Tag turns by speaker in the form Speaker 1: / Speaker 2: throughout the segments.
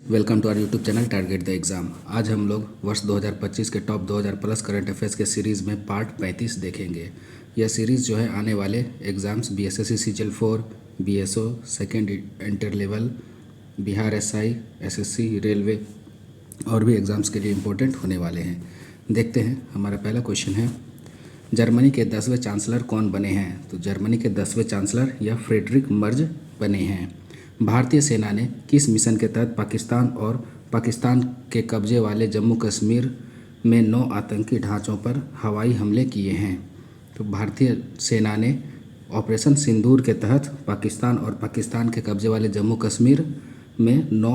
Speaker 1: Welcome to our YouTube channel target the exam. आज हम लोग वर्ष 2025 के टॉप 2000 प्लस करंट अफेयर्स के सीरीज़ में पार्ट 35 देखेंगे। यह सीरीज़ जो है आने वाले exams BSSC CGL 4, BSO second inter level, Bihar SI, SSC, railway और भी एग्ज़ाम्स के लिए इम्पोर्टेंट होने वाले हैं। देखते हैं, हमारा पहला क्वेश्चन है, जर्मनी के 10वें चांसलर कौन बने हैं? तो जर्मनी के 10वें चांसलर या फ्रेडरिक मर्ज बने हैं। भारतीय सेना ने किस मिशन के तहत पाकिस्तान और पाकिस्तान के कब्जे वाले जम्मू कश्मीर में 9 आतंकी ढांचों पर हवाई हमले किए हैं? तो भारतीय सेना ने ऑपरेशन सिंदूर के तहत पाकिस्तान और पाकिस्तान के कब्जे वाले जम्मू कश्मीर में 9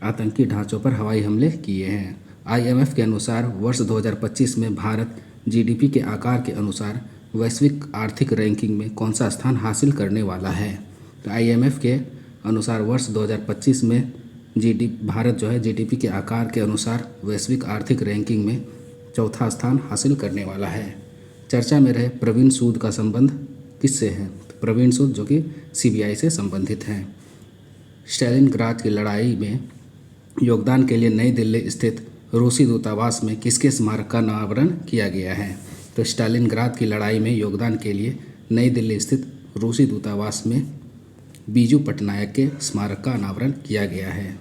Speaker 1: आतंकी ढांचों पर हवाई हमले किए हैं। आईएमएफ के अनुसार वर्ष 2025 में भारत जीडीपी के आकार के अनुसार वैश्विक आर्थिक रैंकिंग में कौन सा स्थान हासिल करने वाला है? तो आईएमएफ के अनुसार वर्ष 2025 में भारत जो है जीडीपी के आकार के अनुसार वैश्विक आर्थिक रैंकिंग में चौथा स्थान हासिल करने वाला है। चर्चा में रहे प्रवीण सूद का संबंध किससे है? तो प्रवीण सूद जो कि सीबीआई से संबंधित हैं। स्टालिनग्राद की लड़ाई में योगदान के लिए नई दिल्ली स्थित रूसी दूतावास में किसके स्मारक का अनावरण किया गया है? तो स्टालिनग्राद की लड़ाई में योगदान के लिए नई दिल्ली स्थित रूसी दूतावास में बीजू पटनायक के स्मारक का अनावरण किया गया है।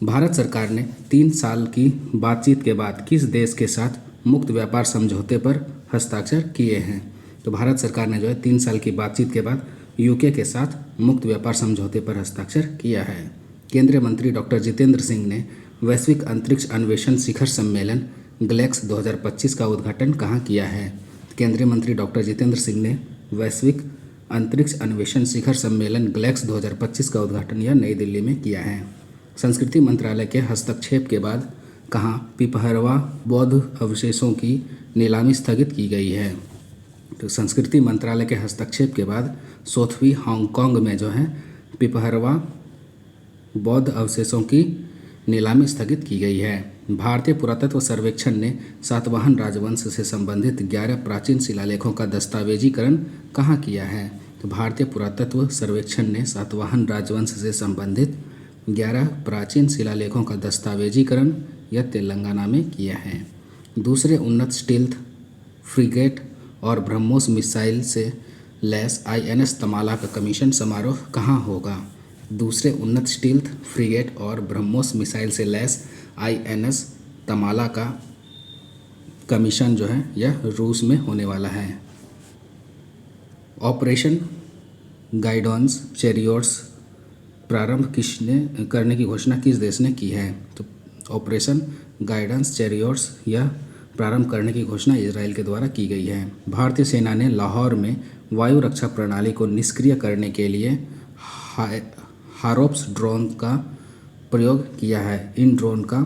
Speaker 1: भारत सरकार ने 3 साल की बातचीत के बाद किस देश के साथ मुक्त व्यापार समझौते पर हस्ताक्षर किए हैं? तो भारत सरकार ने जो है 3 साल की बातचीत के बाद यूके के साथ मुक्त व्यापार समझौते पर हस्ताक्षर किया है। केंद्रीय मंत्री डॉक्टर जितेंद्र सिंह ने वैश्विक अंतरिक्ष अन्वेषण शिखर सम्मेलन ग्लेक्स 2025 का उद्घाटन कहाँ किया है? केंद्रीय मंत्री डॉक्टर जितेंद्र सिंह ने वैश्विक अंतरिक्ष अन्वेषण शिखर सम्मेलन ग्लेक्स 2025 का उद्घाटन यह नई दिल्ली में किया है। संस्कृति मंत्रालय के हस्तक्षेप के बाद कहाँ पिपहरवा बौद्ध अवशेषों की नीलामी स्थगित की गई है? तो संस्कृति मंत्रालय के हस्तक्षेप के बाद सोथवी हांगकांग में जो है पिपहरवा बौद्ध अवशेषों की नीलामी स्थगित की गई है। भारतीय पुरातत्व सर्वेक्षण ने सातवाहन राजवंश से संबंधित 11 प्राचीन शिलालेखों का दस्तावेजीकरण कहाँ किया है? तो भारतीय पुरातत्व सर्वेक्षण ने सातवाहन राजवंश से संबंधित 11 प्राचीन शिलालेखों का दस्तावेजीकरण यह तेलंगाना में किया है। दूसरे उन्नत स्टील्थ फ्रिगेट और ब्रह्मोस मिसाइल से लैस आईएनएस तमाला का कमीशन समारोह कहाँ होगा? दूसरे उन्नत स्टील्थ फ्रिगेट और ब्रह्मोस मिसाइल से लैस आईएनएस तमाला का कमीशन जो है यह रूस में होने वाला है। ऑपरेशन गाइडेंस चैरियट्स प्रारंभ किसने करने की घोषणा किस देश ने की है? तो ऑपरेशन गाइडेंस चैरियट्स यह प्रारंभ करने की घोषणा इजराइल के द्वारा की गई है। भारतीय सेना ने लाहौर में वायु रक्षा प्रणाली को निष्क्रिय करने के लिए हारोप्स ड्रोन का प्रयोग किया है। इन ड्रोन का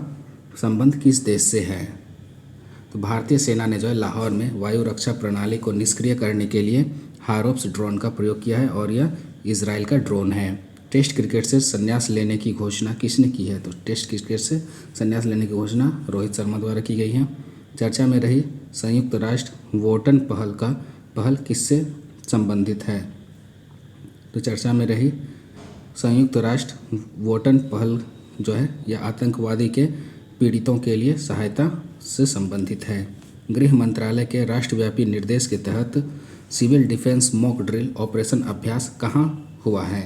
Speaker 1: संबंध किस देश से है? तो भारतीय सेना ने जो है लाहौर में वायु रक्षा प्रणाली को निष्क्रिय करने के लिए हारोप्स ड्रोन का प्रयोग किया है और यह इजराइल का ड्रोन है। टेस्ट क्रिकेट से संन्यास लेने की घोषणा किसने की है? तो टेस्ट क्रिकेट से संन्यास लेने की घोषणा रोहित शर्मा द्वारा की गई है। चर्चा में रही संयुक्त राष्ट्र वोटन पहल किससे संबंधित है? तो चर्चा में रही संयुक्त राष्ट्र वोटन पहल जो है यह आतंकवादी के पीड़ितों के लिए सहायता से संबंधित है। गृह मंत्रालय के राष्ट्रव्यापी निर्देश के तहत civil defence mock drill operation अभ्यास कहाँ हुआ है?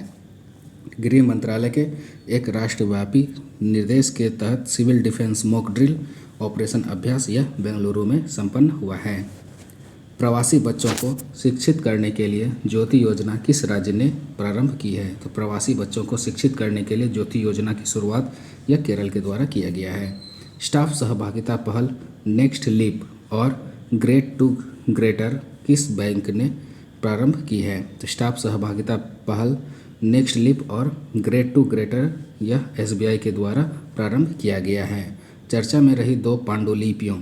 Speaker 1: गृह मंत्रालय के एक राष्ट्रव्यापी निर्देश के तहत civil defence mock drill operation अभ्यास यह बेंगलुरु में संपन्न हुआ है। प्रवासी बच्चों को शिक्षित करने के लिए ज्योति योजना किस राज्य ने प्रारंभ की है? तो प्रवासी बच्चों को शिक्षित करने के लिए ज्योति योजना की शुरुआत यह केरल के द्वारा किया गया है। स्टाफ सहभागिता पहल नेक्स्ट लीप और ग्रेट टू ग्रेटर किस बैंक ने प्रारंभ की है? तो स्टाफ सहभागिता पहल नेक्स्ट लीप और ग्रेट टू ग्रेटर यह एसबीआई के द्वारा प्रारंभ किया गया है। चर्चा में रही 2 पांडुलिपियों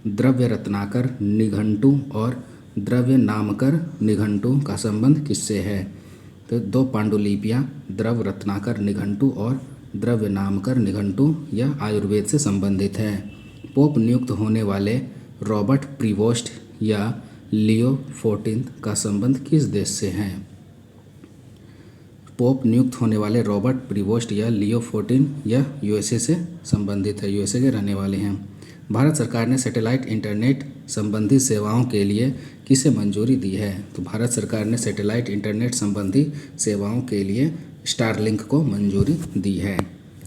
Speaker 1: द्रव्य रत्नाकर निघंटु और द्रव्य नामकर निघंटु का संबंध किससे है? तो 2 पांडुलिपियाँ द्रव्य रत्नाकर निघंटु और द्रव्य नामकर निघंटु यह आयुर्वेद से संबंधित है। पोप नियुक्त होने वाले रॉबर्ट प्रीवोस्ट या लियो 14 का संबंध किस देश से है? पोप नियुक्त होने वाले रॉबर्ट प्रीवोस्ट या लियो 14 या यूएसए से संबंधित है, यूएसए के रहने वाले हैं। भारत सरकार ने सैटेलाइट इंटरनेट संबंधी सेवाओं के लिए किसे मंजूरी दी है? तो भारत सरकार ने सैटेलाइट इंटरनेट संबंधी सेवाओं के लिए स्टारलिंक को मंजूरी दी है।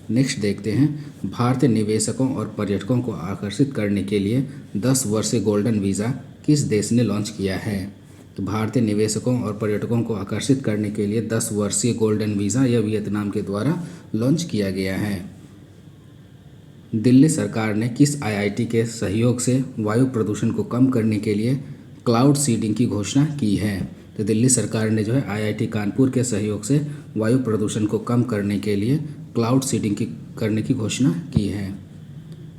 Speaker 1: नेक्स्ट देखते हैं, भारतीय निवेशकों और पर्यटकों को आकर्षित करने के लिए 10 वर्षीय गोल्डन वीज़ा किस देश ने लॉन्च किया है? तो भारतीय निवेशकों और पर्यटकों को आकर्षित करने के लिए 10 वर्षीय गोल्डन वीज़ा यह वियतनाम के द्वारा लॉन्च किया गया है। दिल्ली सरकार ने किस आईआईटी के सहयोग से वायु प्रदूषण को कम करने के लिए क्लाउड सीडिंग की घोषणा की है? तो दिल्ली सरकार ने जो है आईआईटी कानपुर के सहयोग से वायु प्रदूषण को कम करने के लिए क्लाउड सीडिंग करने की घोषणा की है।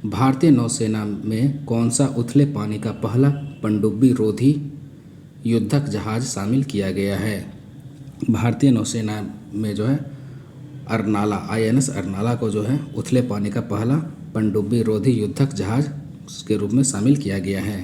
Speaker 1: भारतीय नौसेना में कौन सा उथले पानी का पहला पनडुब्बी रोधी युद्धक जहाज शामिल किया गया है? भारतीय नौसेना में जो है अरनाला, आईएनएस अरनाला को जो है उथले पानी का पहला पनडुब्बी रोधी युद्धक जहाज के रूप में शामिल किया गया है।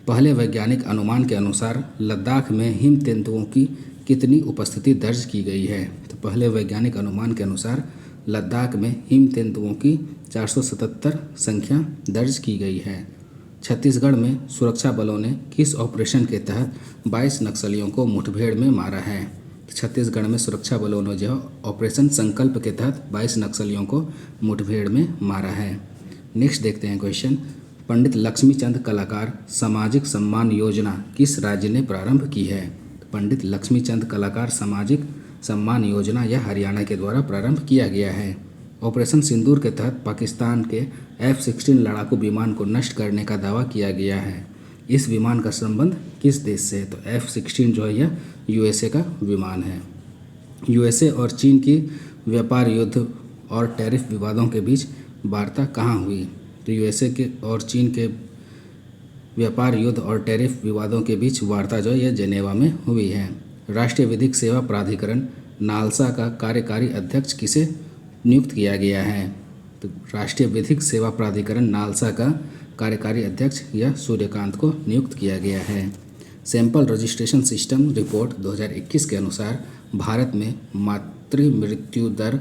Speaker 1: पहले वैज्ञानिक अनुमान के अनुसार लद्दाख में हिम तेंदुओं की कितनी उपस्थिति दर्ज की गई है? तो पहले वैज्ञानिक अनुमान के अनुसार लद्दाख में हिम तेंदुओं की 477 संख्या दर्ज की गई है। छत्तीसगढ़ में सुरक्षा बलों ने किस ऑपरेशन के तहत 22 नक्सलियों को मुठभेड़ में मारा है? छत्तीसगढ़ में सुरक्षा बलों ने जो ऑपरेशन संकल्प के तहत 22 नक्सलियों को मुठभेड़ में मारा है। नेक्स्ट देखते हैं क्वेश्चन, पंडित लक्ष्मीचंद कलाकार सामाजिक सम्मान योजना किस राज्य ने प्रारंभ की है? पंडित लक्ष्मीचंद कलाकार सामाजिक सम्मान योजना यह हरियाणा के द्वारा प्रारंभ किया गया है। ऑपरेशन सिंदूर के तहत पाकिस्तान के F-16 लड़ाकू विमान को नष्ट करने का दावा किया गया है। इस विमान का संबंध किस देश से है? तो F-16 जो है यह यूएसए का विमान है। यूएसए और चीन की व्यापार युद्ध और टैरिफ विवादों के बीच वार्ता कहाँ हुई? तो यूएसए के और चीन के व्यापार युद्ध और टैरिफ विवादों के बीच वार्ता जो है यह जेनेवा में हुई है। राष्ट्रीय विधिक सेवा प्राधिकरण नालसा का कार्यकारी अध्यक्ष किसे नियुक्त किया गया है? तो राष्ट्रीय विधिक सेवा प्राधिकरण नालसा का कार्यकारी अध्यक्ष या सूर्यकांत को नियुक्त किया गया है। सैंपल रजिस्ट्रेशन सिस्टम रिपोर्ट 2021 के अनुसार भारत में मातृ मृत्यु दर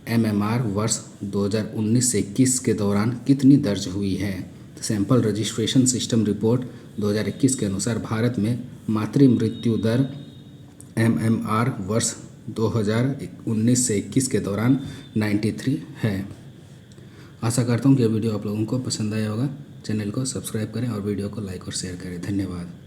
Speaker 1: MMR वर्ष 2019 से 21 के दौरान कितनी दर्ज हुई है? तो सैंपल रजिस्ट्रेशन सिस्टम रिपोर्ट 2021 के अनुसार भारत में मातृ मृत्यु दर MMR वर्ष 2019 से 21 के दौरान 93 है। आशा करता हूँ कि यह वीडियो आप लोगों को पसंद आया होगा। चैनल को सब्सक्राइब करें और वीडियो को लाइक और शेयर करें। धन्यवाद।